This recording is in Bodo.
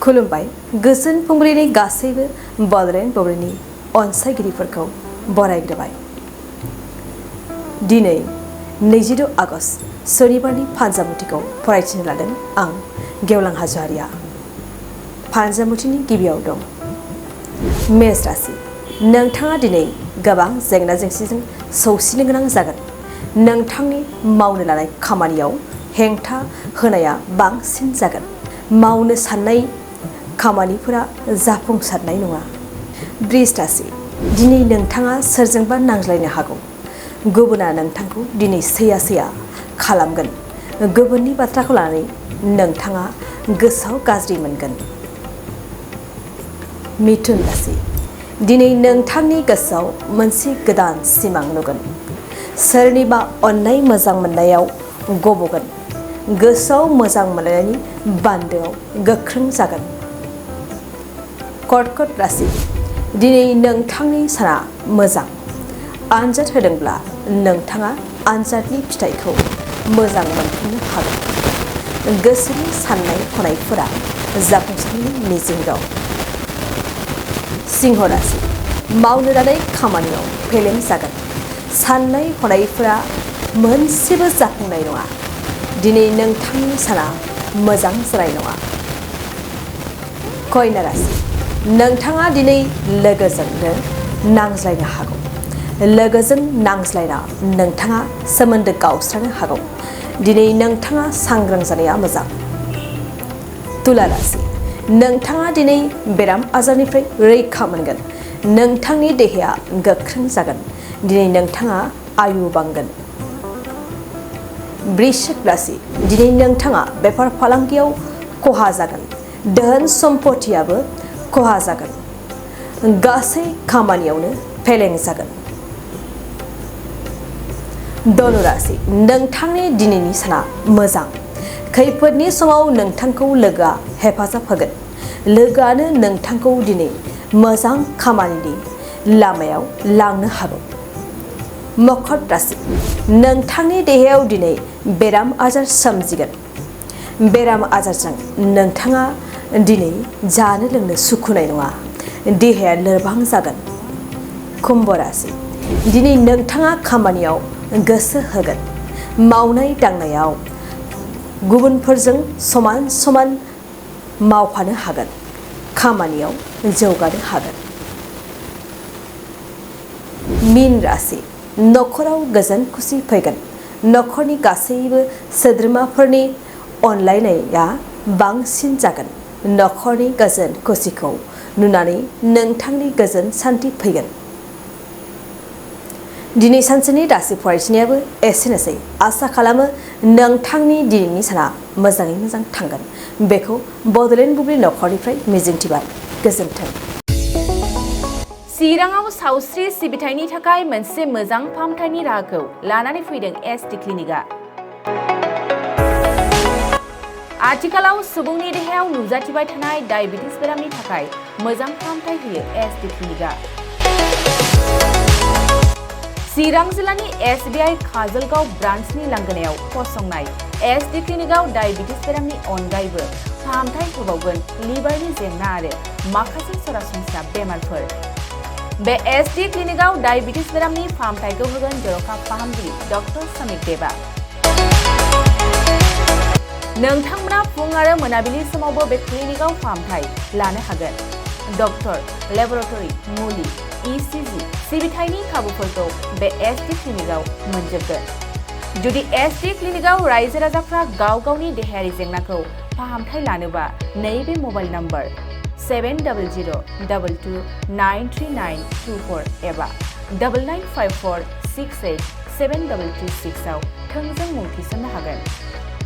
खुलुमबाय गोजोन फुंबिलिनि गासैबो बड'लेण्ड बुब्लिनि अनसायगिरिफोरखौ बरायग्रोबाय। दिनै 26 आगस्ट सनिबारनि फानजामुथिखौ फरायथिनो लादों आं गेवलां हाज'वारिया। फानजामुथिनि गिबियाव दं मेष राशि। नोंथाङा दिनै गोबां जेंना जेंसिजों सौसिनो गोनां जागोन। नोंथांनि मावनो लानाय खामानियाव हेंथा होनाया बांसिन जागोन। मावनो साननाय खामानिफोरा जाफुंसारनाय नङा। बृष राशि। दिनै नोंथाङा सोरजोंबा नांज्लायनो हागौ। गुबुना नोंथांखौ दिनै सैया सैया खालामगोन। गुबुननि बाथ्राखौ लानानै नोंथाङा गोसोआव गाज्रि मोनगोन। मिथुन राशि। दिनै नोंथांनि गोसोआव मोनसे गोदान सिमां नुगोन। सोरनिबा अननाय मोजां मोननायाव गबगोन। गोसोआव मोजां मोनलायनायनि बान्दोआव गोख्रों जागोन। कर्कट राशि। दिनै नोंथांनि साना मोजां। आनजाद होदोंब्ला नोंथाङा आनजादनि फिथाइखौ मोजां मोनफुंनो हागोन। गोसोनि साननाय हनायफोरा जाफुंसारनायनि मिजिं दं। सिंह राशि। मावनो लानाय खामानियाव फेलें जागोन। साननाय हनायफोरा मोनसेबो जाफुंनाय नङा। दिनै नोंथांनि साना मोजां जानाय नङा। कन्या राशि। नोंथाङा दिनै लोगोजोंनो नांज्लायनो हागौ। लोगोजों नांज्लायना नोंथाङा सोमोन्दो गावस्रानो हागौ। दिनै नोंथाङा सांग्रां जानाया मोजां। तुला राशि। नोंथाङा दिनै बेराम आजारनिफ्राय रैखा मोनगोन। नोंथांनि देहाया गोख्रों जागोन। दिनै नोंथाङा आयु बांगोन। वृश्चिक राशि। दिनै नोंथाङा बेफार फालांगियाव खहा जागोन। धोन सम्पथियाबो खहा जागोन। गासै खामानियावनो फेलें जागोन। धनु राशि। नोंथांनि दिनैनि साना मोजां। खैफोदनि समाव नोंथांखौ लोगोआ हेफाजाब होगोन। लोगोआनो नोंथांखौ दिनै मोजां खामानिनि लामायाव लांनो हागौ। मकर राशि। नोंथांनि देहायाव दिनै बेराम आजार सोमजिगोन। बेराम आजारजों नोंथाङा दिनै जानो लोंनो सुखुनाय नङा। देहाया लोरबां जागोन। कुम्भ राशि। दिनै नोंथाङा खामानियाव गोसो होगोन। मावनाय दांनायाव गुबुनफोरजों समान समान मावफानो हागोन। खामानियाव जौगानो हागोन। मीन राशि। नखराव गोजोन खुसि फैगोन। नखरनि गासैबो सोद्रोमाफोरनि अनलायनाया बांसिन जागोन। नखरनि गोजोन खुसिखौ नुनानै नोंथांनि गोजोन सान्थि फैगोन। दिनै सानसेनि राशि फरायथिनायाबो एसेनोसै। आसा खालामो नोंथांनि दिनैनि साना मोजाङै मोजां थांगोन। बेखौ बड'लेण्ड बुब्लि नखरनिफ्राय मिजिंथिबाय। गोजोन्थों। चिराङाव सावस्रि सिबिथायनि थाखाय मोनसे मोजां फाहामथायनि राहाखौ लानानै फैदों एसटि क्लिनिकआ। आथिखालाव सुबुंनि देहायाव नुजाथिबाय थानाय डायबिटिस बेरामनि थाखाय मोजां फाहामथाय होयो एसटि क्लिनिकआ। चिरां जिल्लानि SBI काजलगाव ब्रान्चनि लांगोनायाव फसंनाय एसटि क्लिनिकआव डायबिटिस बेरामनि अनगायैबो फाहामथाय होबावगोन लिभारनि जेंना आरो माखासे सरासनस्रा बेमारफोर। बे एसटि क्लिनिकआव डायबिटिस बेरामनि फाहामथायखौ होगोन जर'खा फाहामगिरि डक्टर समिक देबा। नोंथांमोना फुं आरो मोनाबिलि समावबो बे क्लिनिकआव फाहामथाय लानो हागोन। डक्टर, लेबरेटरि, मुलि, ECG सिबिथायनि खाबुफोरखौ बे एसटि क्लिनिकआव मोनजोबगोन। जुदि एसटि क्लिनिकआव रायजो राजाफ्रा गाव गावनि देहायारि जेंनाखौ फाहामथाय लानोबा नैबे मबाइल नम्बर 7002293924 एबा 9954687236 आव थोंजों मुं थिसननो हागोन।